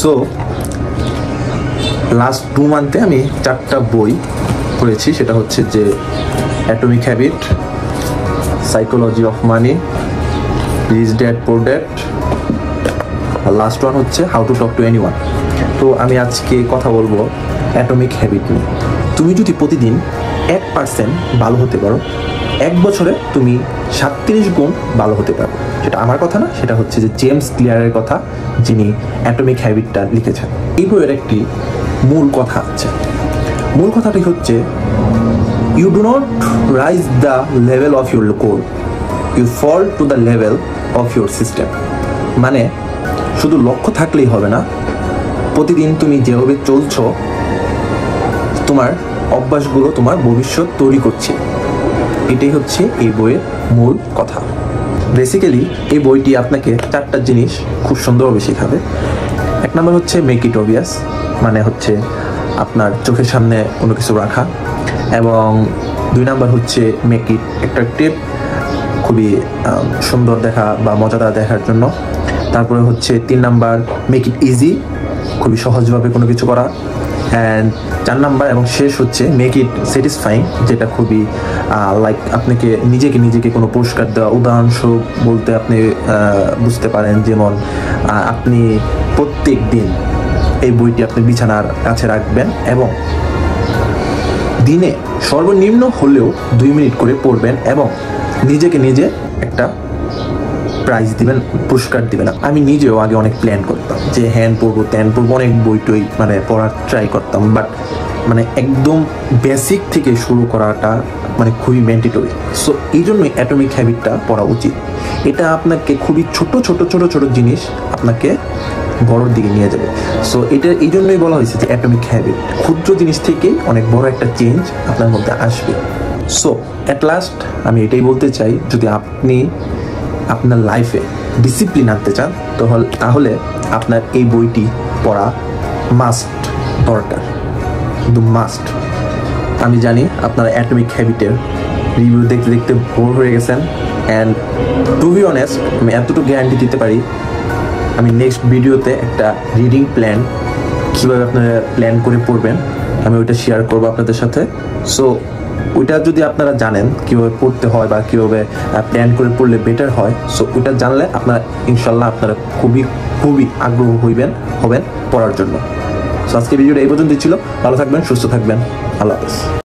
So last 2 মান্থে আমি 4টা বই পড়েছি। সেটা হচ্ছে যে atomic habit, psychology of money, rich dad poor dad, আর লাস্ট ওয়ান হচ্ছে how to talk to anyone. তো আমি আজকে কথা বলবো অ্যাটমিক হ্যাবিট নিয়ে। তুমি যদি প্রতিদিন 1% ভালো হতে পারো, 1 বছরে তুমি 37 গুণ ভালো হতে পারো। সেটা আমার কথা না, সেটা হচ্ছে যে জেমস ক্লিয়ারের কথা, যিনি অ্যাটমিক হ্যাবিটটা লিখেছেন। এই বইয়ের একটি মূল কথা আছে। মূল কথাটি হচ্ছে, you do not rise the level of your goal, you fall to the level of your system. মানে শুধু লক্ষ্য থাকলেই হবে না, প্রতিদিন তুমি যেভাবে চলছো, তোমার অভ্যাসগুলো তোমার ভবিষ্যৎ তৈরি করছে। এটাই হচ্ছে এই বইয়ের মূল কথা। বেসিক্যালি এই বইটি আপনাকে 4টা জিনিস খুব সুন্দরভাবে শেখাবে। 1 নম্বর হচ্ছে মেক ইট অবভিয়াস, মানে হচ্ছে আপনার চোখের সামনে কোনো কিছু রাখা। এবং 2 নম্বর হচ্ছে মেক ইট অ্যাট্রাকটিভ, খুবই সুন্দর দেখা বা মজাদার দেখার জন্য। তারপরে হচ্ছে 3 নাম্বার মেক ইট ইজি, খুবই সহজভাবে কোনো কিছু করা। অ্যান্ড 4 নাম্বার এবং শেষ হচ্ছে মেক ইট স্যাটিসফাইং, যেটা খুবই লাইক আপনাকে নিজেকে কোনো পুরস্কার দেওয়া। উদাহরণস্বরূপ বলতে আপনি বুঝতে পারেন, যেমন আপনি প্রত্যেক দিন এই বইটি আপনি বিছানার কাছে রাখবেন এবং দিনে সর্বনিম্ন হলেও 2 মিনিট করে পড়বেন এবং নিজেকে নিজে একটা প্রাইজ দিবেন, পুরস্কার দিবেন। আমি নিজেও আগে অনেক প্ল্যান করতাম যে হ্যান পড়বো, ত্যান পড়বো, অনেক বই টই মানে পড়ার ট্রাই করতাম, বাট মানে একদম বেসিক থেকে শুরু করাটা মানে খুবই ম্যান্ডেটরি। সো এই জন্যই অ্যাটমিক হ্যাবিটটা পড়া উচিত। এটা আপনাকে খুবই ছোট জিনিস আপনাকে বড়োর দিকে নিয়ে যাবে। সো এটা এই জন্যই বলা হয়েছে যে অ্যাটমিক হ্যাবিট, ক্ষুদ্র জিনিস থেকেই অনেক বড় একটা চেঞ্জ আপনার মধ্যে আসবে। সো অ্যাট লাস্ট আমি এটাই বলতে চাই, যদি আপনি আপনার লাইফে ডিসিপ্লিন আনতে চান তাহলে আপনার এই বইটি পড়া মাস্ট, দরকার, কিন্তু মাস্ট। আমি জানি আপনারা অ্যাটমিক হ্যাবিটের রিভিউ দেখতে দেখতে বোর হয়ে গেছেন, অ্যান্ড টু বি অনেস্ট আমি এতটুকু গ্যারান্টি দিতে পারি, আমি নেক্সট ভিডিওতে একটা রিডিং প্ল্যান কীভাবে আপনারা প্ল্যান করে পড়বেন আমি ওইটা শেয়ার করবো আপনাদের সাথে। সো ওইটা যদি আপনারা জানেন কীভাবে পড়তে হয় বা কীভাবে প্ল্যান করে পড়লে বেটার হয়, সো ওইটা জানলে আপনারা ইনশাল্লাহ আপনারা খুবই আগ্রহ হবেন পড়ার জন্য। সো আজকে ভিডিওটা এই পর্যন্তই ছিল। ভালো থাকবেন, সুস্থ থাকবেন, আল্লাহ হাফেজ।